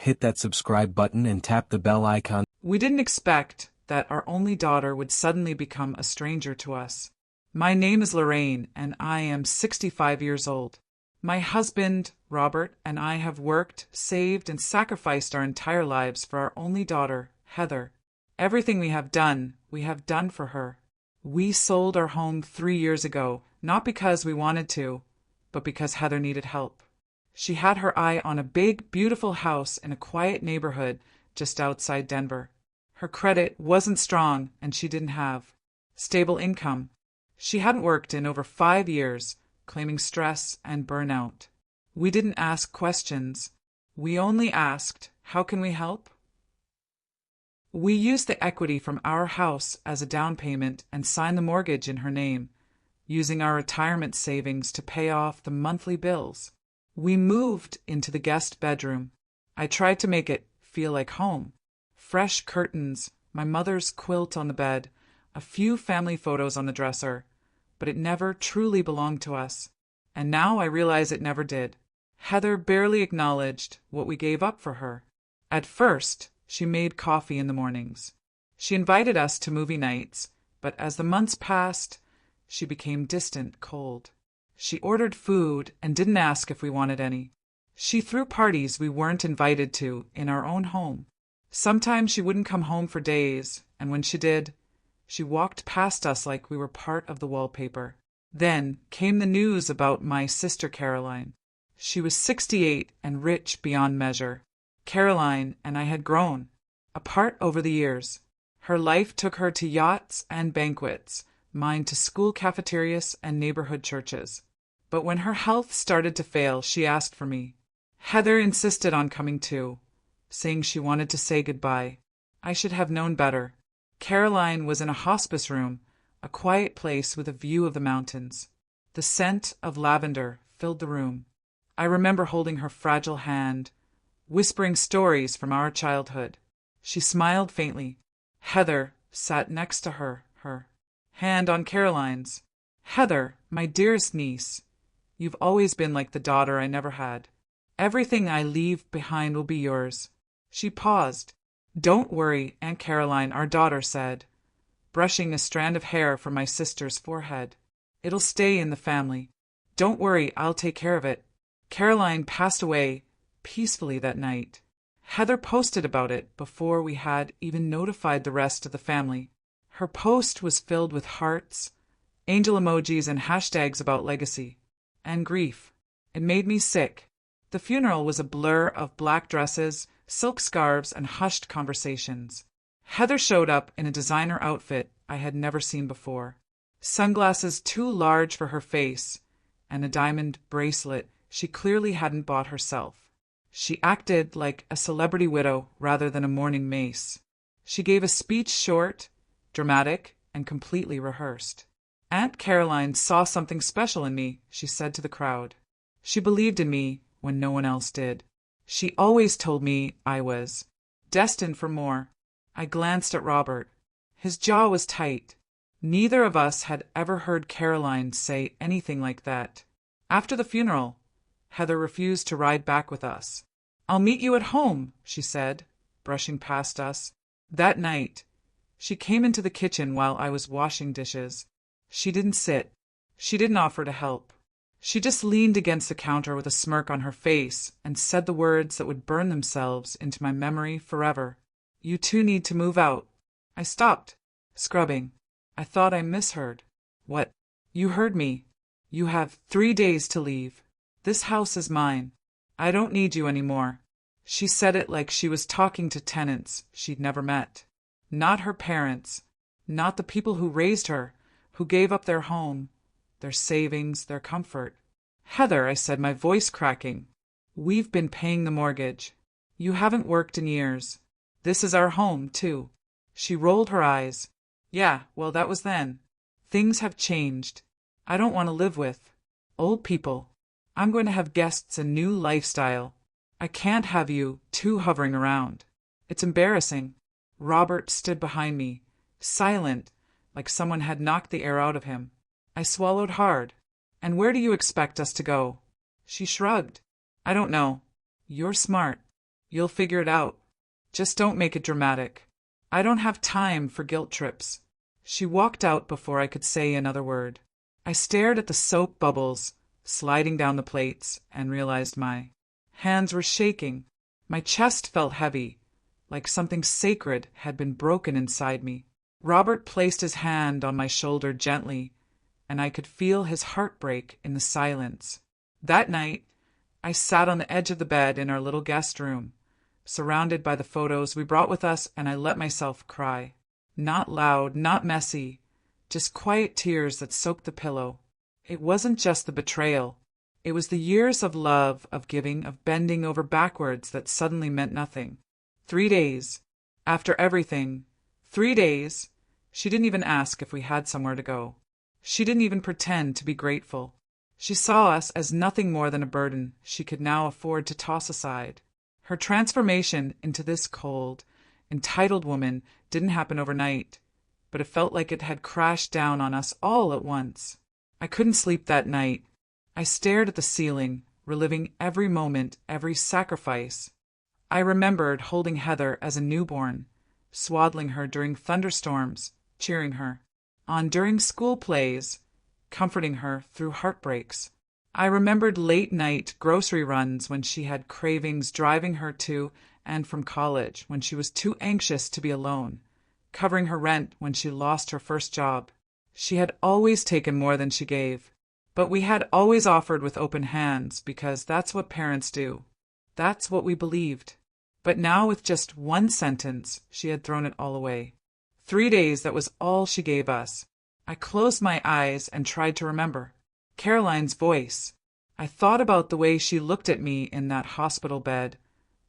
Hit that subscribe button and tap the bell icon. We didn't expect that our only daughter would suddenly become a stranger to us. My name is Lorraine, and I am 65 years old. My husband, Robert, and I have worked, saved, and sacrificed our entire lives for our only daughter, Heather. Everything we have done for her. We sold our home 3 years ago, not because we wanted to, but because Heather needed help. She had her eye on a big, beautiful house in a quiet neighborhood just outside Denver. Her credit wasn't strong, and she didn't have stable income. She hadn't worked in over 5 years, claiming stress and burnout. We didn't ask questions. We only asked, "How can we help?" We used the equity from our house as a down payment and signed the mortgage in her name, using our retirement savings to pay off the monthly bills. We moved into the guest bedroom. I tried to make it feel like home. Fresh curtains, my mother's quilt on the bed, a few family photos on the dresser, but it never truly belonged to us. And now I realize it never did. Heather barely acknowledged what we gave up for her. At first, she made coffee in the mornings. She invited us to movie nights, but as the months passed, she became distant, cold. She ordered food and didn't ask if we wanted any. She threw parties we weren't invited to in our own home. Sometimes she wouldn't come home for days, and when she did, she walked past us like we were part of the wallpaper. Then came the news about my sister Caroline. She was 68 and rich beyond measure. Caroline and I had grown apart over the years. Her life took her to yachts and banquets, mine to school cafeterias and neighborhood churches. But when her health started to fail, she asked for me. Heather insisted on coming too, saying she wanted to say goodbye. I should have known better. Caroline was in a hospice room, a quiet place with a view of the mountains. The scent of lavender filled the room. I remember holding her fragile hand, whispering stories from our childhood. She smiled faintly. Heather sat next to her hand on Caroline's. "Heather, my dearest niece, you've always been like the daughter I never had. Everything I leave behind will be yours." She paused. "Don't worry, Aunt Caroline," our daughter said, brushing a strand of hair from my sister's forehead. "It'll stay in the family. Don't worry, I'll take care of it." Caroline passed away peacefully that night. Heather posted about it before we had even notified the rest of the family. Her post was filled with hearts, angel emojis, and hashtags about legacy and grief. It made me sick. The funeral was a blur of black dresses, silk scarves, and hushed conversations. Heather showed up in a designer outfit I had never seen before. Sunglasses too large for her face, and a diamond bracelet she clearly hadn't bought herself. She acted like a celebrity widow rather than a mourning mace. She gave a speech short, dramatic, and completely rehearsed. "Aunt Caroline saw something special in me," she said to the crowd. "She believed in me when no one else did. She always told me I was destined for more." I glanced at Robert. His jaw was tight. Neither of us had ever heard Caroline say anything like that. After the funeral, Heather refused to ride back with us. "I'll meet you at home," she said, brushing past us. That night, she came into the kitchen while I was washing dishes. She didn't sit. She didn't offer to help. She just leaned against the counter with a smirk on her face and said the words that would burn themselves into my memory forever. "You two need to move out." I stopped, scrubbing. I thought I misheard. "What?" "You heard me. You have 3 days to leave. This house is mine. I don't need you anymore." She said it like she was talking to tenants she'd never met. Not her parents, not the people who raised her, who gave up their home, their savings, their comfort. "Heather," I said, my voice cracking, "we've been paying the mortgage. You haven't worked in years. This is our home, too." She rolled her eyes. "Yeah, well, that was then. Things have changed. I don't want to live with old people. I'm going to have guests and new lifestyle. I can't have you two hovering around. It's embarrassing." Robert stood behind me, silent, like someone had knocked the air out of him. I swallowed hard. "And where do you expect us to go?" She shrugged. "I don't know. You're smart. You'll figure it out. Just don't make it dramatic. I don't have time for guilt trips." She walked out before I could say another word. I stared at the soap bubbles sliding down the plates and realized my hands were shaking. My chest felt heavy, like something sacred had been broken inside me. Robert placed his hand on my shoulder gently, and I could feel his heart break in the silence. That night, I sat on the edge of the bed in our little guest room, surrounded by the photos we brought with us, and I let myself cry. Not loud, not messy, just quiet tears that soaked the pillow. It wasn't just the betrayal. It was the years of love, of giving, of bending over backwards that suddenly meant nothing. 3 days. After everything, 3 days. She didn't even ask if we had somewhere to go. She didn't even pretend to be grateful. She saw us as nothing more than a burden she could now afford to toss aside. Her transformation into this cold, entitled woman didn't happen overnight, but it felt like it had crashed down on us all at once. I couldn't sleep that night. I stared at the ceiling, reliving every moment, every sacrifice. I remembered holding Heather as a newborn, swaddling her during thunderstorms, cheering her on during school plays, comforting her through heartbreaks. I remembered late-night grocery runs when she had cravings, driving her to and from college when she was too anxious to be alone, covering her rent when she lost her first job. She had always taken more than she gave, but we had always offered with open hands because that's what parents do. That's what we believed. But now, with just one sentence, she had thrown it all away. 3 days, that was all she gave us. I closed my eyes and tried to remember. Caroline's voice. I thought about the way she looked at me in that hospital bed,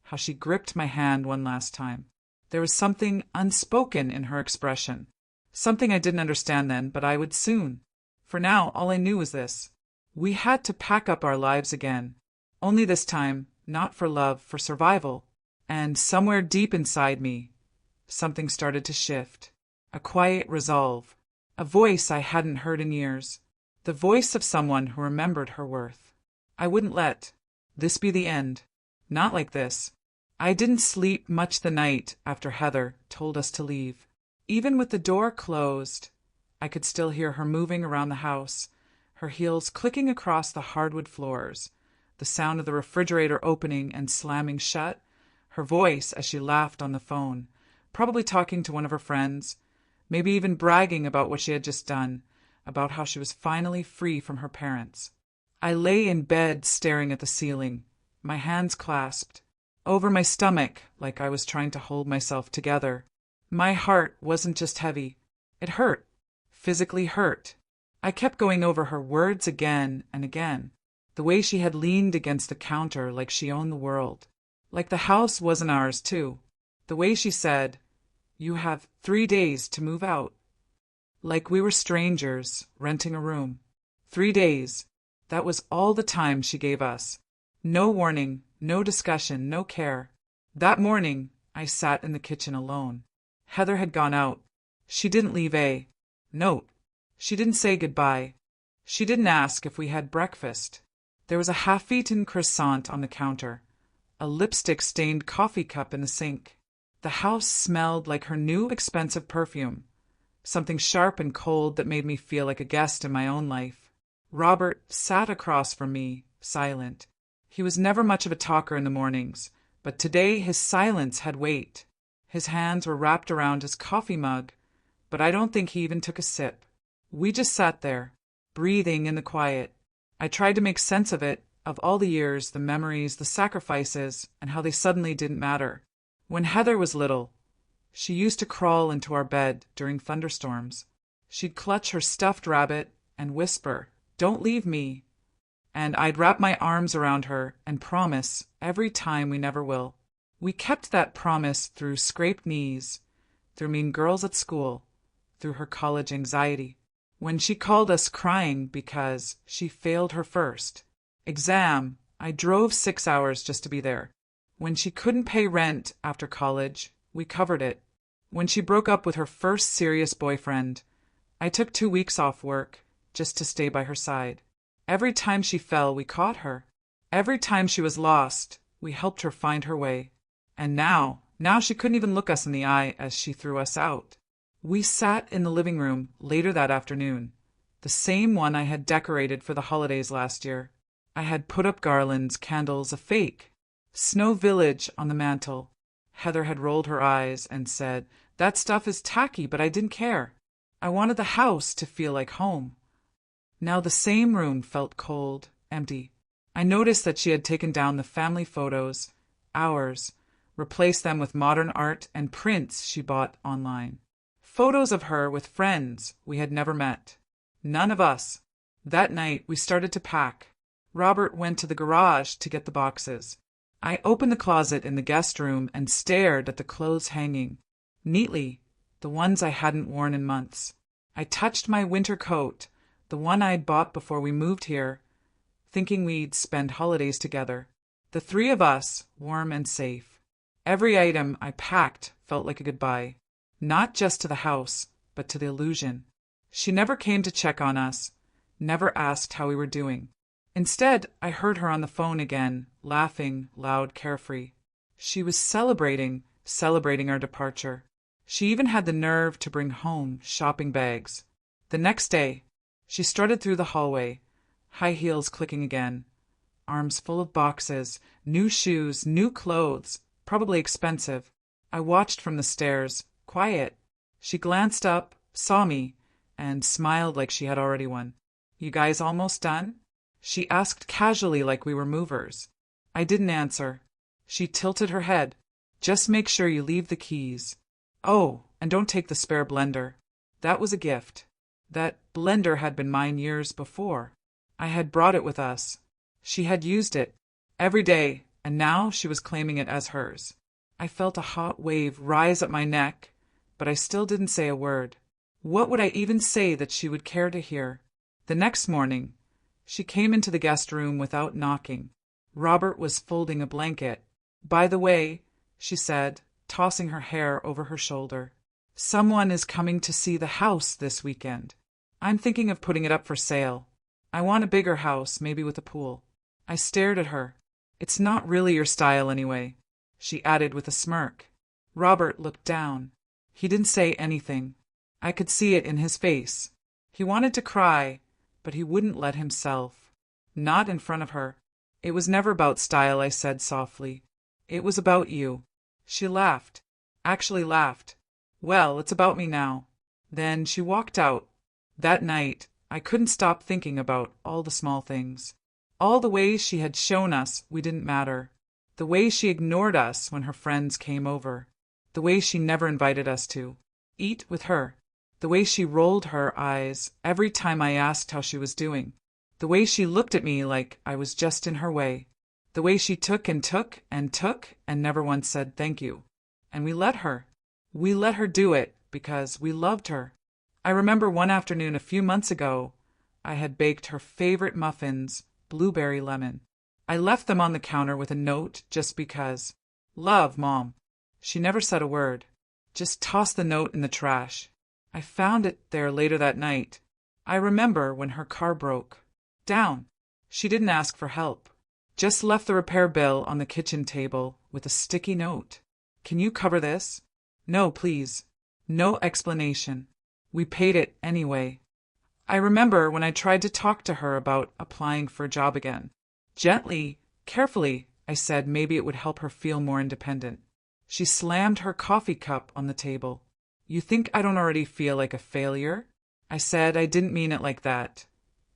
how she gripped my hand one last time. There was something unspoken in her expression, something I didn't understand then, but I would soon. For now, all I knew was this. We had to pack up our lives again, only this time, not for love, for survival. And somewhere deep inside me, something started to shift. A quiet resolve, a voice I hadn't heard in years, the voice of someone who remembered her worth. I wouldn't let this be the end. Not like this. I didn't sleep much the night after Heather told us to leave. Even with the door closed, I could still hear her moving around the house, her heels clicking across the hardwood floors, the sound of the refrigerator opening and slamming shut, her voice as she laughed on the phone, probably talking to one of her friends, maybe even bragging about what she had just done, about how she was finally free from her parents. I lay in bed staring at the ceiling, my hands clasped over my stomach like I was trying to hold myself together. My heart wasn't just heavy. It hurt. Physically hurt. I kept going over her words again and again. The way she had leaned against the counter like she owned the world. Like the house wasn't ours, too. The way she said, "You have 3 days to move out." Like we were strangers, renting a room. 3 days. That was all the time she gave us. No warning, no discussion, no care. That morning, I sat in the kitchen alone. Heather had gone out. She didn't leave a note. She didn't say goodbye. She didn't ask if we had breakfast. There was a half-eaten croissant on the counter, a lipstick-stained coffee cup in the sink. The house smelled like her new expensive perfume, something sharp and cold that made me feel like a guest in my own life. Robert sat across from me, silent. He was never much of a talker in the mornings, but today his silence had weight. His hands were wrapped around his coffee mug, but I don't think he even took a sip. We just sat there, breathing in the quiet. I tried to make sense of it, of all the years, the memories, the sacrifices, and how they suddenly didn't matter. When Heather was little, she used to crawl into our bed during thunderstorms. She'd clutch her stuffed rabbit and whisper, "Don't leave me." And I'd wrap my arms around her and promise every time we never will. We kept that promise through scraped knees, through mean girls at school, through her college anxiety. When she called us crying because she failed her first exam, I drove 6 hours just to be there. When she couldn't pay rent after college, we covered it. When she broke up with her first serious boyfriend, I took 2 weeks off work just to stay by her side. Every time she fell, we caught her. Every time she was lost, we helped her find her way. And now she couldn't even look us in the eye as she threw us out. We sat in the living room later that afternoon, the same one I had decorated for the holidays last year. I had put up garlands, candles, a fake Snow Village on the mantel. Heather had rolled her eyes and said, "That stuff is tacky, but I didn't care. I wanted the house to feel like home." Now the same room felt cold, empty. I noticed that she had taken down the family photos, ours, replaced them with modern art and prints she bought online. Photos of her with friends we had never met. None of us. That night we started to pack. Robert went to the garage to get the boxes. I opened the closet in the guest room and stared at the clothes hanging neatly, the ones I hadn't worn in months. I touched my winter coat, the one I'd bought before we moved here, thinking we'd spend holidays together. The three of us, warm and safe. Every item I packed felt like a goodbye, not just to the house, but to the illusion. She never came to check on us, never asked how we were doing. Instead, I heard her on the phone again, laughing, loud, carefree. She was celebrating our departure. She even had the nerve to bring home shopping bags. The next day, she strutted through the hallway, high heels clicking again, arms full of boxes, new shoes, new clothes, probably expensive. I watched from the stairs, quiet. She glanced up, saw me, and smiled like she had already won. "You guys almost done?" She asked casually like we were movers. I didn't answer. She tilted her head. "Just make sure you leave the keys. Oh, and don't take the spare blender. That was a gift. That blender had been mine years before. I had brought it with us. She had used it every day, and now she was claiming it as hers." I felt a hot wave rise up my neck, but I still didn't say a word. What would I even say that she would care to hear? The next morning, she came into the guest room without knocking. Robert was folding a blanket. "By the way," she said, tossing her hair over her shoulder, "someone is coming to see the house this weekend. I'm thinking of putting it up for sale. I want a bigger house, maybe with a pool." I stared at her. "It's not really your style anyway," she added with a smirk. Robert looked down. He didn't say anything. I could see it in his face. He wanted to cry, but he wouldn't let himself. Not in front of her. "It was never about style," I said softly. "It was about you." She laughed. Actually laughed. "Well, it's about me now." Then she walked out. That night, I couldn't stop thinking about all the small things. All the ways she had shown us we didn't matter. The way she ignored us when her friends came over. The way she never invited us to eat with her. The way she rolled her eyes every time I asked how she was doing. The way she looked at me like I was just in her way. The way she took and took and took and never once said thank you. And we let her. We let her do it because we loved her. I remember one afternoon a few months ago, I had baked her favorite muffins, blueberry lemon. I left them on the counter with a note just because. "Love, Mom." She never said a word. Just tossed the note in the trash. I found it there later that night. I remember when her car broke down. She didn't ask for help. Just left the repair bill on the kitchen table with a sticky note. "Can you cover this?" "No, please." No explanation. We paid it anyway. I remember when I tried to talk to her about applying for a job again. Gently, carefully, I said maybe it would help her feel more independent. She slammed her coffee cup on the table. "You think I don't already feel like a failure?" I said I didn't mean it like that.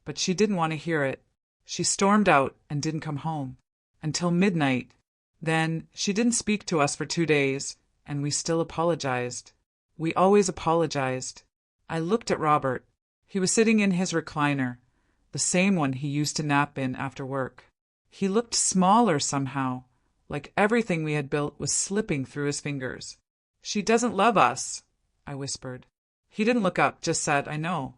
But she didn't want to hear it. She stormed out and didn't come home. Until midnight. Then she didn't speak to us for 2 days, and we still apologized. We always apologized. I looked at Robert. He was sitting in his recliner, the same one he used to nap in after work. He looked smaller somehow, like everything we had built was slipping through his fingers. "She doesn't love us," I whispered. He didn't look up, just said, "I know."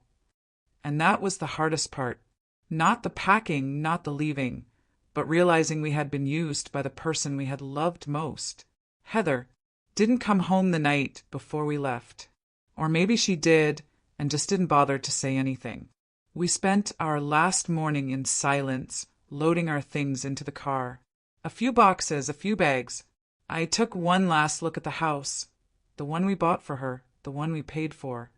And that was the hardest part. Not the packing, not the leaving, but realizing we had been used by the person we had loved most. Heather didn't come home the night before we left. Or maybe she did and just didn't bother to say anything. We spent our last morning in silence, loading our things into the car. A few boxes, a few bags. I took one last look at the house, the one we bought for her, the one we paid for,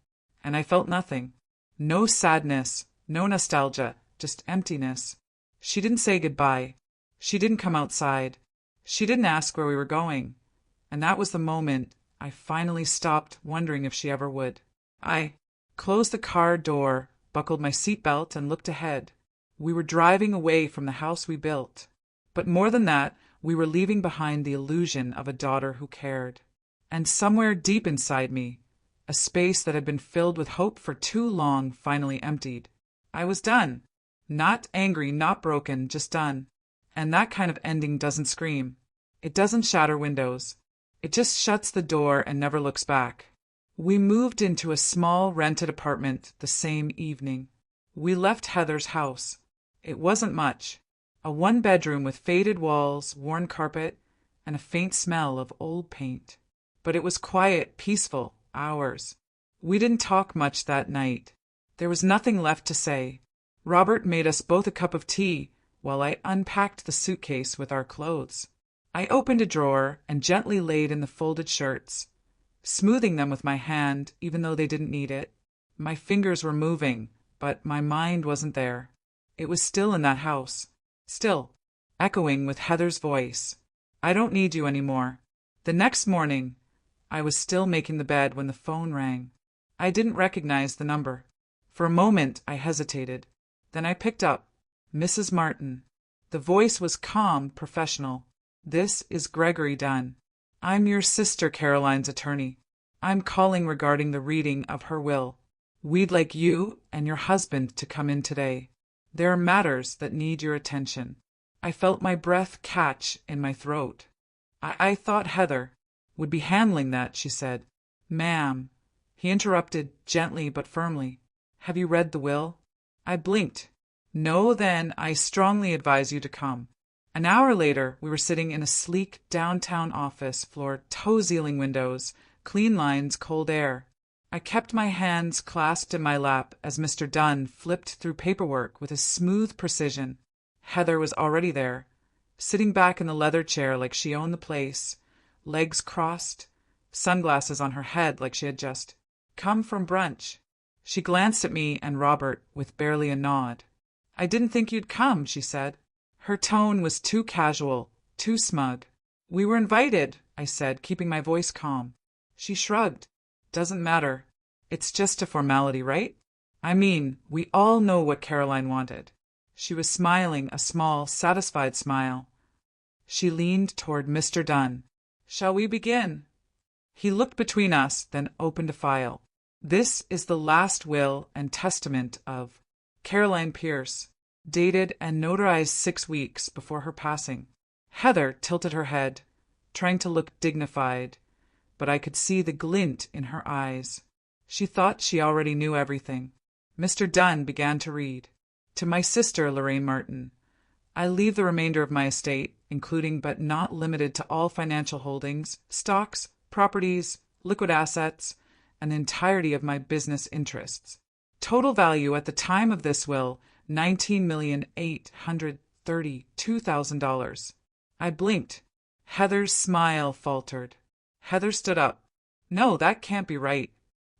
and I felt nothing. No sadness, no nostalgia, just emptiness. She didn't say goodbye. She didn't come outside. She didn't ask where we were going. And that was the moment I finally stopped wondering if she ever would. I closed the car door, buckled my seatbelt, and looked ahead. We were driving away from the house we built. But more than that, we were leaving behind the illusion of a daughter who cared. And somewhere deep inside me, a space that had been filled with hope for too long finally emptied. I was done. Not angry, not broken, just done. And that kind of ending doesn't scream. It doesn't shatter windows. It just shuts the door and never looks back. We moved into a small rented apartment the same evening. We left Heather's house. It wasn't much. A one-bedroom with faded walls, worn carpet, and a faint smell of old paint. But it was quiet, peaceful, ours. We didn't talk much that night. There was nothing left to say. Robert made us both a cup of tea while I unpacked the suitcase with our clothes. I opened a drawer and gently laid in the folded shirts, smoothing them with my hand even though they didn't need it. My fingers were moving, but my mind wasn't there. It was still in that house. Still, echoing with Heather's voice. I don't need you anymore. The next morning, I was still making the bed when the phone rang. I didn't recognize the number. For a moment, I hesitated. Then I picked up. Mrs. Martin. The voice was calm, professional. This is Gregory Dunn. I'm your sister Caroline's attorney. I'm calling regarding the reading of her will. We'd like you and your husband to come in today. There are matters that need your attention. I felt my breath catch in my throat. I thought Heather would be handling that, she said. Ma'am. He interrupted gently but firmly. Have you read the will? I blinked. No, then I strongly advise you to come. An hour later, we were sitting in a sleek downtown office floor, toe-ceiling windows, clean lines, cold air. I kept my hands clasped in my lap as Mr. Dunn flipped through paperwork with a smooth precision. Heather was already there, sitting back in the leather chair like she owned the place, legs crossed, sunglasses on her head like she had just come from brunch. She glanced at me and Robert with barely a nod. I didn't think you'd come, she said. Her tone was too casual, too smug. We were invited, I said, keeping my voice calm. She shrugged. Doesn't matter. It's just a formality, right? I mean, we all know what Caroline wanted. She was smiling, a small, satisfied smile. She leaned toward Mr. Dunn. Shall we begin? He looked between us, then opened a file. This is the last will and testament of Caroline Pierce, dated and notarized 6 weeks before her passing. Heather tilted her head, trying to look dignified, but I could see the glint in her eyes. She thought she already knew everything. Mr. Dunn began to read. To my sister, Lorraine Martin, I leave the remainder of my estate, including but not limited to all financial holdings, stocks, properties, liquid assets, and the entirety of my business interests. Total value at the time of this will, $19,832,000. I blinked. Heather's smile faltered. Heather stood up. No, that can't be right.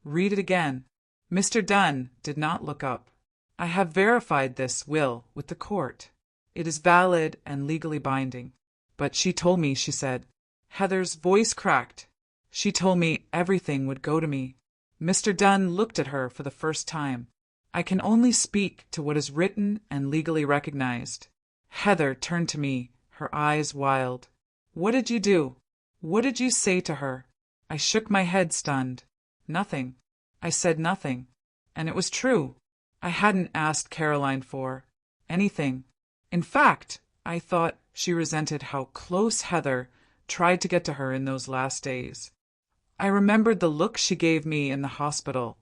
Read it again. Mr. Dunn did not look up. I have verified this will with the court. It is valid and legally binding. But she told me, she said. Heather's voice cracked. She told me everything would go to me. Mr. Dunn looked at her for the first time. I can only speak to what is written and legally recognized. Heather turned to me, her eyes wild. What did you do? What did you say to her? I shook my head, stunned. Nothing. I said nothing. And it was true. I hadn't asked Caroline for anything. In fact, I thought she resented how close Heather tried to get to her in those last days. I remembered the look she gave me in the hospital,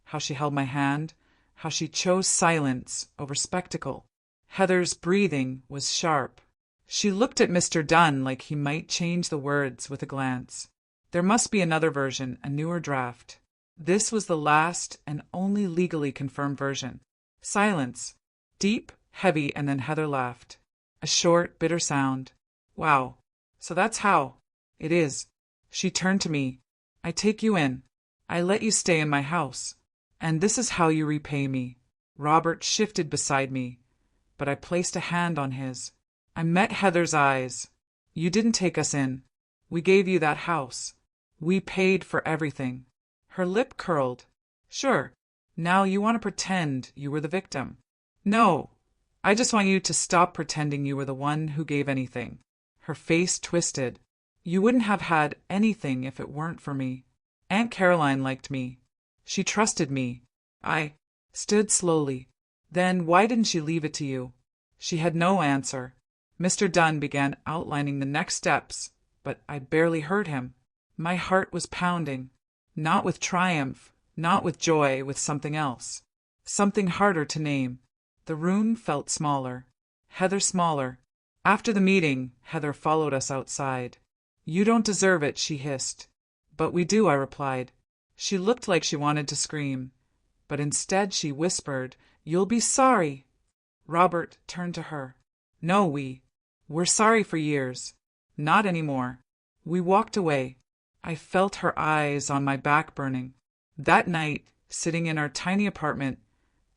how she held my hand, how she chose silence over spectacle. Heather's breathing was sharp. She looked at Mr. Dunn like he might change the words with a glance. There must be another version, a newer draft. This was the last and only legally confirmed version. Silence. Deep, heavy, and then Heather laughed. A short, bitter sound. Wow. So that's how. It is. She turned to me. I take you in. I let you stay in my house. And this is how you repay me. Robert shifted beside me, but I placed a hand on his. I met Heather's eyes. You didn't take us in. We gave you that house. We paid for everything. Her lip curled. Sure. Now you want to pretend you were the victim. No. I just want you to stop pretending you were the one who gave anything. Her face twisted. You wouldn't have had anything if it weren't for me. Aunt Caroline liked me. She trusted me. I stood slowly. Then why didn't she leave it to you? She had no answer. Mr. Dunn began outlining the next steps, but I barely heard him. My heart was pounding. Not with triumph, not with joy, with something else. Something harder to name. The room felt smaller. Heather smaller. After the meeting, Heather followed us outside. You don't deserve it, she hissed. But we do, I replied. She looked like she wanted to scream, but instead she whispered, You'll be sorry. Robert turned to her. No, we're sorry for years. Not anymore. We walked away. I felt her eyes on my back burning. That night, sitting in our tiny apartment,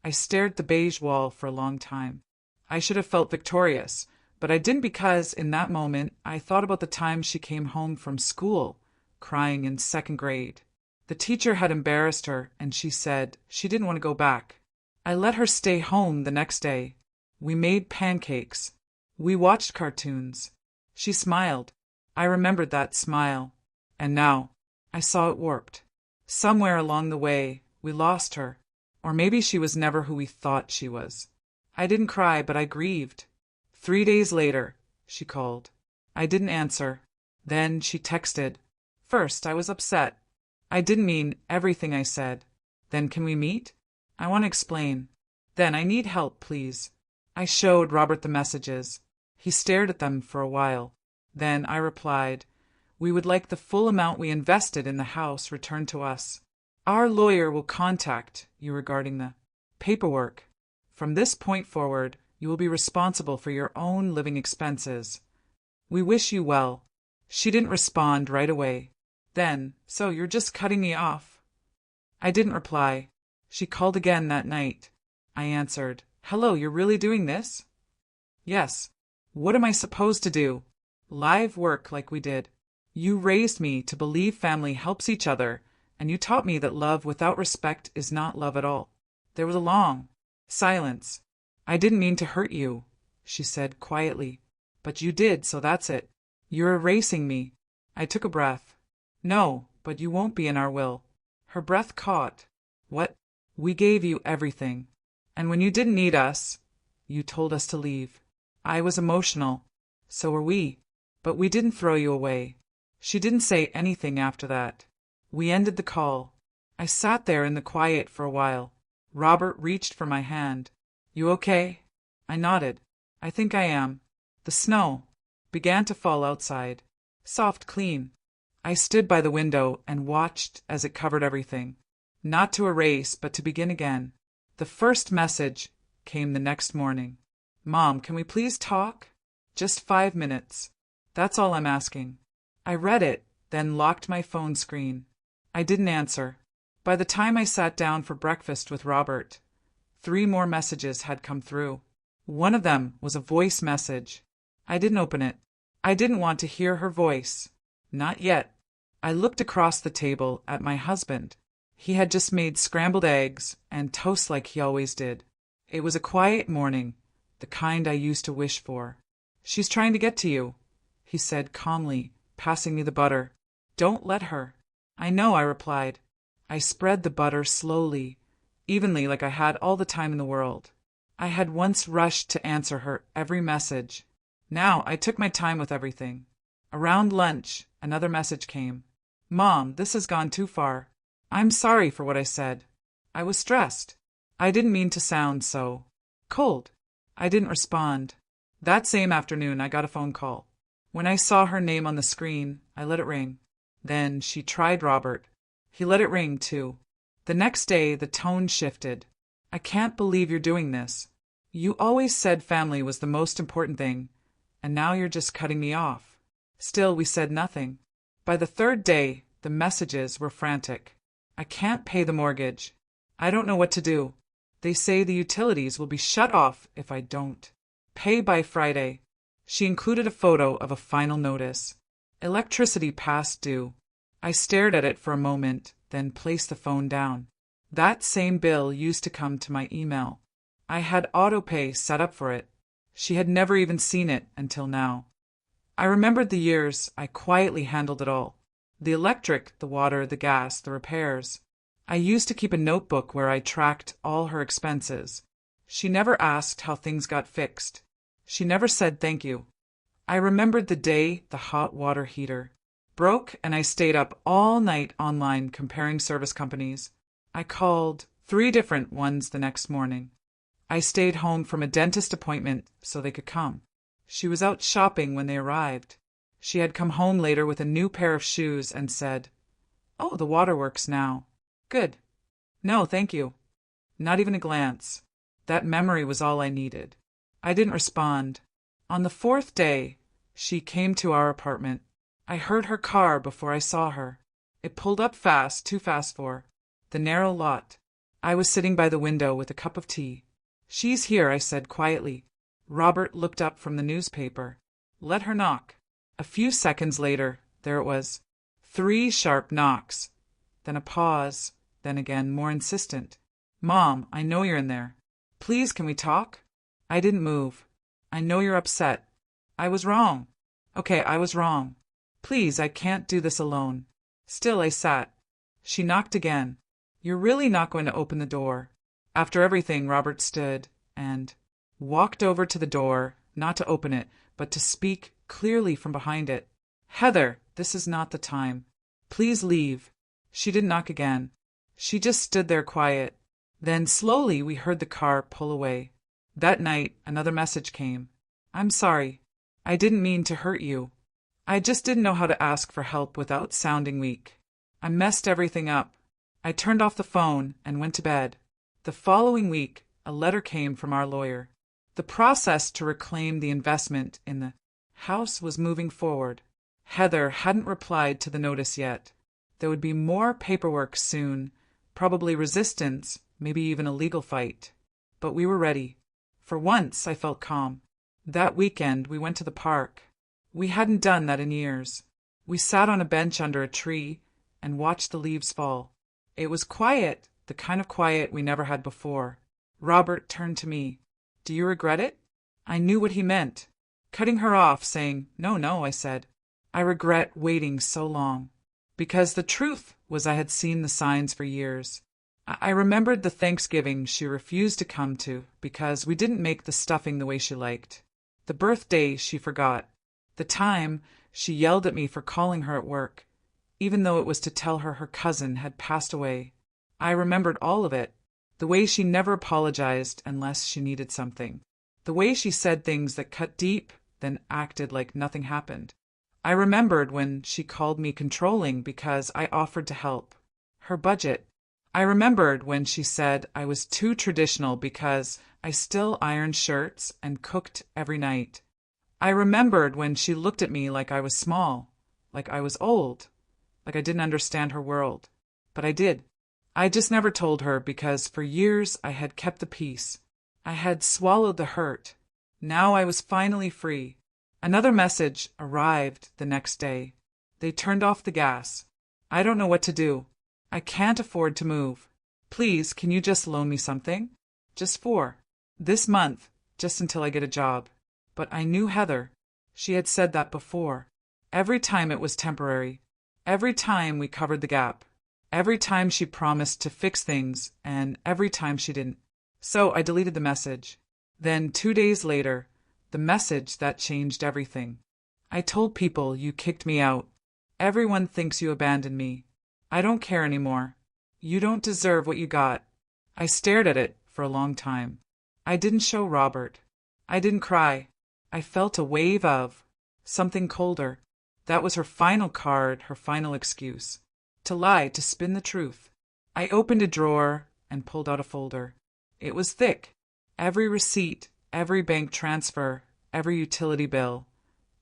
I stared at the beige wall for a long time. I should have felt victorious, but I didn't because in that moment I thought about the time she came home from school, crying in second grade. The teacher had embarrassed her, and she said she didn't want to go back. I let her stay home the next day. We made pancakes. We watched cartoons. She smiled. I remembered that smile. And now, I saw it warped. Somewhere along the way, we lost her. Or maybe she was never who we thought she was. I didn't cry, but I grieved. 3 days later, she called. I didn't answer. Then she texted. First, I was upset. I didn't mean everything I said. Then can we meet? I want to explain. Then I need help, please. I showed Robert the messages. He stared at them for a while. Then I replied, We would like the full amount we invested in the house returned to us. Our lawyer will contact you regarding the paperwork. From this point forward, you will be responsible for your own living expenses. We wish you well. She didn't respond right away. Then, so you're just cutting me off? I didn't reply. She called again that night. I answered, Hello, you're really doing this? Yes. What am I supposed to do? Live work like we did. You raised me to believe family helps each other, and you taught me that love without respect is not love at all. There was a long silence. I didn't mean to hurt you, she said quietly. But you did, so that's it. You're erasing me. I took a breath. No, but you won't be in our will. Her breath caught. What? We gave you everything. And when you didn't need us, you told us to leave. I was emotional. So were we. But we didn't throw you away. She didn't say anything after that. We ended the call. I sat there in the quiet for a while. Robert reached for my hand. You okay? I nodded. I think I am. The snow began to fall outside. Soft, clean. I stood by the window and watched as it covered everything. Not to erase, but to begin again. The first message came the next morning. Mom, can we please talk? Just 5 minutes. That's all I'm asking. I read it, then locked my phone screen. I didn't answer. By the time I sat down for breakfast with Robert, 3 more messages had come through. One of them was a voice message. I didn't open it. I didn't want to hear her voice. Not yet. I looked across the table at my husband. He had just made scrambled eggs and toast like he always did. It was a quiet morning, the kind I used to wish for. She's trying to get to you, he said calmly, passing me the butter. Don't let her. I know, I replied. I spread the butter slowly, evenly like I had all the time in the world. I had once rushed to answer her every message. Now I took my time with everything. Around lunch, another message came. Mom, this has gone too far. I'm sorry for what I said. I was stressed. I didn't mean to sound so cold. I didn't respond. That same afternoon, I got a phone call. When I saw her name on the screen, I let it ring. Then she tried Robert. He let it ring, too. The next day, the tone shifted. I can't believe you're doing this. You always said family was the most important thing, and now you're just cutting me off. Still, we said nothing. By the third day, the messages were frantic. I can't pay the mortgage. I don't know what to do. They say the utilities will be shut off if I don't pay by Friday. She included a photo of a final notice. Electricity past due. I stared at it for a moment, then placed the phone down. That same bill used to come to my email. I had autopay set up for it. She had never even seen it until now. I remembered the years I quietly handled it all. The electric, the water, the gas, the repairs. I used to keep a notebook where I tracked all her expenses. She never asked how things got fixed. She never said thank you. I remembered the day the hot water heater broke and I stayed up all night online comparing service companies. I called 3 different ones the next morning. I stayed home from a dentist appointment so they could come. She was out shopping when they arrived. She had come home later with a new pair of shoes and said, "Oh, the water works now. Good. No, thank you." Not even a glance. That memory was all I needed. I didn't respond. On the 4th day, she came to our apartment. I heard her car before I saw her. It pulled up fast, too fast for the narrow lot. I was sitting by the window with a cup of tea. "She's here," I said quietly. Robert looked up from the newspaper. "Let her knock." A few seconds later, there it was. 3 sharp knocks. Then a pause, then again, more insistent. "Mom, I know you're in there. Please, can we talk?" I didn't move. "I know you're upset. I was wrong. Okay, I was wrong. Please, I can't do this alone." Still I sat. She knocked again. "You're really not going to open the door?" After everything, Robert stood and walked over to the door, not to open it, but to speak clearly from behind it. "Heather, this is not the time. Please leave." She didn't knock again. She just stood there quiet. Then slowly we heard the car pull away. That night, another message came. "I'm sorry. I didn't mean to hurt you. I just didn't know how to ask for help without sounding weak. I messed everything up." I turned off the phone and went to bed. The following week, a letter came from our lawyer. The process to reclaim the investment in the house was moving forward. Heather hadn't replied to the notice yet. There would be more paperwork soon, probably resistance, maybe even a legal fight. But we were ready. For once, I felt calm. That weekend, we went to the park. We hadn't done that in years. We sat on a bench under a tree and watched the leaves fall. It was quiet, the kind of quiet we never had before. Robert turned to me. "Do you regret it?" I knew what he meant. Cutting her off, saying, "No, no," I said. "I regret waiting so long." Because the truth was I had seen the signs for years. I remembered the Thanksgiving she refused to come to because we didn't make the stuffing the way she liked. The birthday she forgot. The time she yelled at me for calling her at work, even though it was to tell her her cousin had passed away. I remembered all of it. The way she never apologized unless she needed something. The way she said things that cut deep, then acted like nothing happened. I remembered when she called me controlling because I offered to help. Her budget. I remembered when she said I was too traditional because I still ironed shirts and cooked every night. I remembered when she looked at me like I was small, like I was old, like I didn't understand her world. But I did. I just never told her because for years I had kept the peace. I had swallowed the hurt. Now I was finally free. Another message arrived the next day. They turned off the gas. "I don't know what to do. I can't afford to move. Please, can you just loan me something? Just for this month, just until I get a job." But I knew Heather. She had said that before. Every time it was temporary. Every time we covered the gap. Every time she promised to fix things, and every time she didn't. So I deleted the message. Then 2 days later, the message that changed everything. "I told people you kicked me out. Everyone thinks you abandoned me. I don't care anymore. You don't deserve what you got." I stared at it for a long time. I didn't show Robert. I didn't cry. I felt a wave of something colder. That was her final card, her final excuse. To lie, to spin the truth. I opened a drawer and pulled out a folder. It was thick. Every receipt, every bank transfer, every utility bill,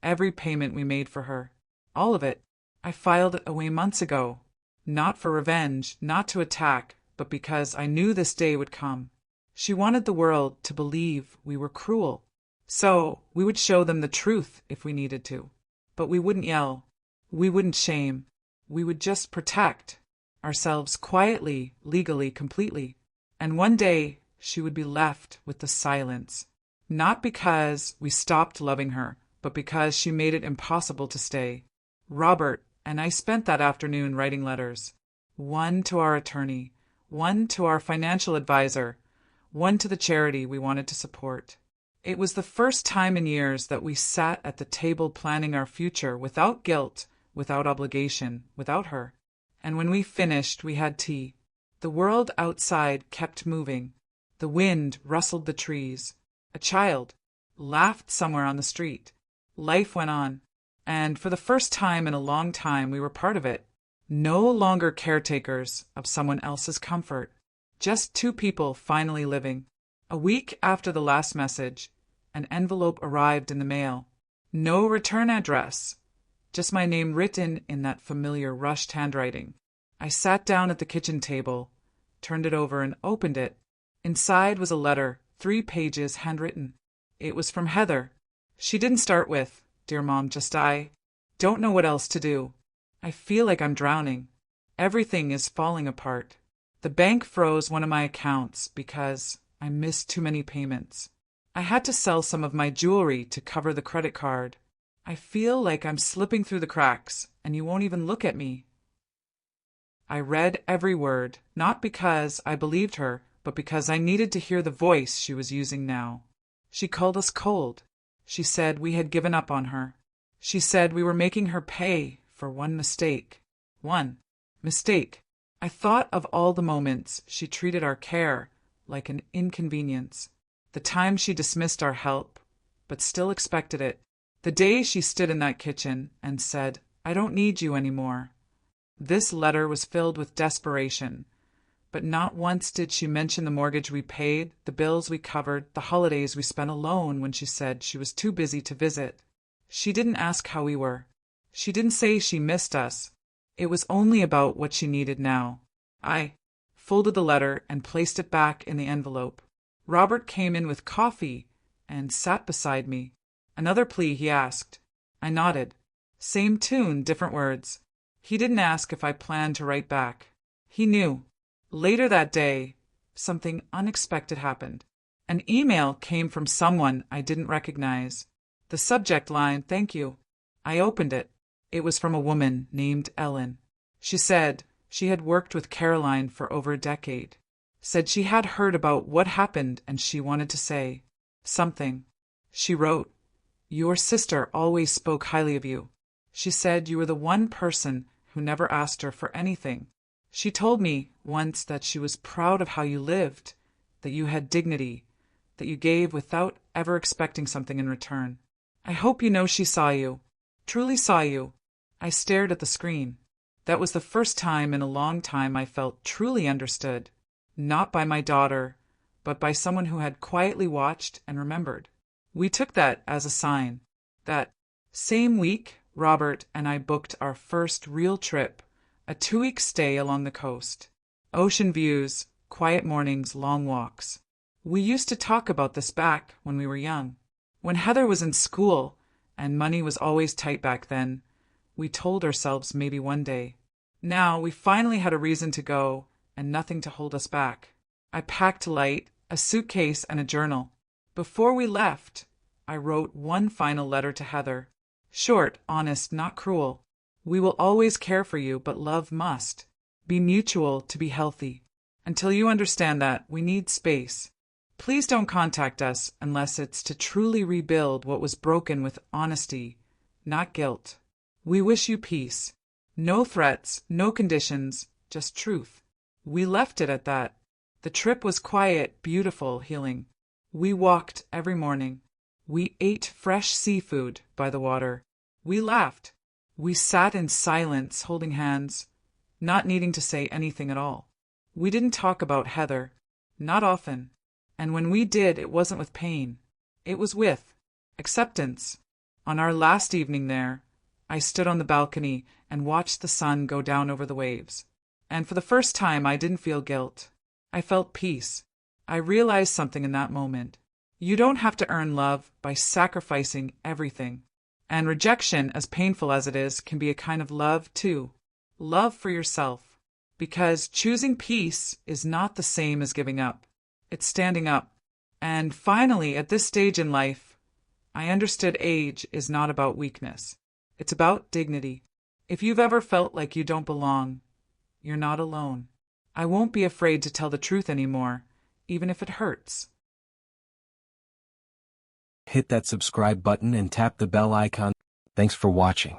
every payment we made for her. All of it. I filed it away months ago. Not for revenge, not to attack, but because I knew this day would come. She wanted the world to believe we were cruel. So we would show them the truth if we needed to. But we wouldn't yell. We wouldn't shame. We would just protect ourselves quietly, legally, completely. And one day she would be left with the silence. Not because we stopped loving her, but because she made it impossible to stay. Robert and I spent that afternoon writing letters. One to our attorney, one to our financial advisor, one to the charity we wanted to support. It was the first time in years that we sat at the table planning our future without guilt, without obligation, without her. And when we finished, we had tea. The world outside kept moving. The wind rustled the trees. A child laughed somewhere on the street. Life went on. And for the first time in a long time, we were part of it. No longer caretakers of someone else's comfort. Just two people finally living. A week after the last message, an envelope arrived in the mail. No return address. Just my name written in that familiar rushed handwriting. I sat down at the kitchen table, turned it over and opened it. Inside was a letter, 3 pages handwritten. It was from Heather. She didn't start with, "Dear Mom, just I don't know what else to do. I feel like I'm drowning. Everything is falling apart. The bank froze one of my accounts because I missed too many payments. I had to sell some of my jewelry to cover the credit card. I feel like I'm slipping through the cracks, and you won't even look at me." I read every word, not because I believed her, but because I needed to hear the voice she was using now. She called us cold. She said we had given up on her. She said we were making her pay for one mistake. One mistake. I thought of all the moments she treated our care like an inconvenience. The time she dismissed our help, but still expected it. The day she stood in that kitchen and said, "I don't need you anymore." This letter was filled with desperation, but not once did she mention the mortgage we paid, the bills we covered, the holidays we spent alone when she said she was too busy to visit. She didn't ask how we were. She didn't say she missed us. It was only about what she needed now. I folded the letter and placed it back in the envelope. Robert came in with coffee and sat beside me. "Another plea," he asked. I nodded. Same tune, different words. He didn't ask if I planned to write back. He knew. Later that day, something unexpected happened. An email came from someone I didn't recognize. The subject line, "Thank you." I opened it. It was from a woman named Ellen. She said she had worked with Caroline for over a decade. Said she had heard about what happened and she wanted to say something. She wrote, "Your sister always spoke highly of you. She said you were the one person who never asked her for anything. She told me once that she was proud of how you lived, that you had dignity, that you gave without ever expecting something in return. I hope you know she saw you, truly saw you." I stared at the screen. That was the first time in a long time I felt truly understood. Not by my daughter, but by someone who had quietly watched and remembered. We took that as a sign. That same week, Robert and I booked our first real trip, a 2-week stay along the coast. Ocean views, quiet mornings, long walks. We used to talk about this back when we were young. When Heather was in school, and money was always tight back then, we told ourselves maybe one day. Now we finally had a reason to go, and nothing to hold us back. I packed light, a suitcase and a journal. Before we left, I wrote one final letter to Heather. Short, honest, not cruel. We will always care for you, but love must be mutual to be healthy. Until you understand that, we need space. Please don't contact us unless it's to truly rebuild what was broken with honesty, not guilt. We wish you peace. No threats, no conditions, just truth. We left it at that. The trip was quiet, beautiful, healing. We walked every morning. We ate fresh seafood by the water. We laughed. We sat in silence, holding hands, not needing to say anything at all. We didn't talk about Heather, not often. And when we did, it wasn't with pain. It was with acceptance. On our last evening there, I stood on the balcony and watched the sun go down over the waves. And for the first time, I didn't feel guilt. I felt peace. I realized something in that moment. You don't have to earn love by sacrificing everything. And rejection, as painful as it is, can be a kind of love too. Love for yourself. Because choosing peace is not the same as giving up. It's standing up. And finally, at this stage in life, I understood age is not about weakness. It's about dignity. If you've ever felt like you don't belong, you're not alone. I won't be afraid to tell the truth anymore, even if it hurts. Hit that subscribe button and tap the bell icon. Thanks for watching.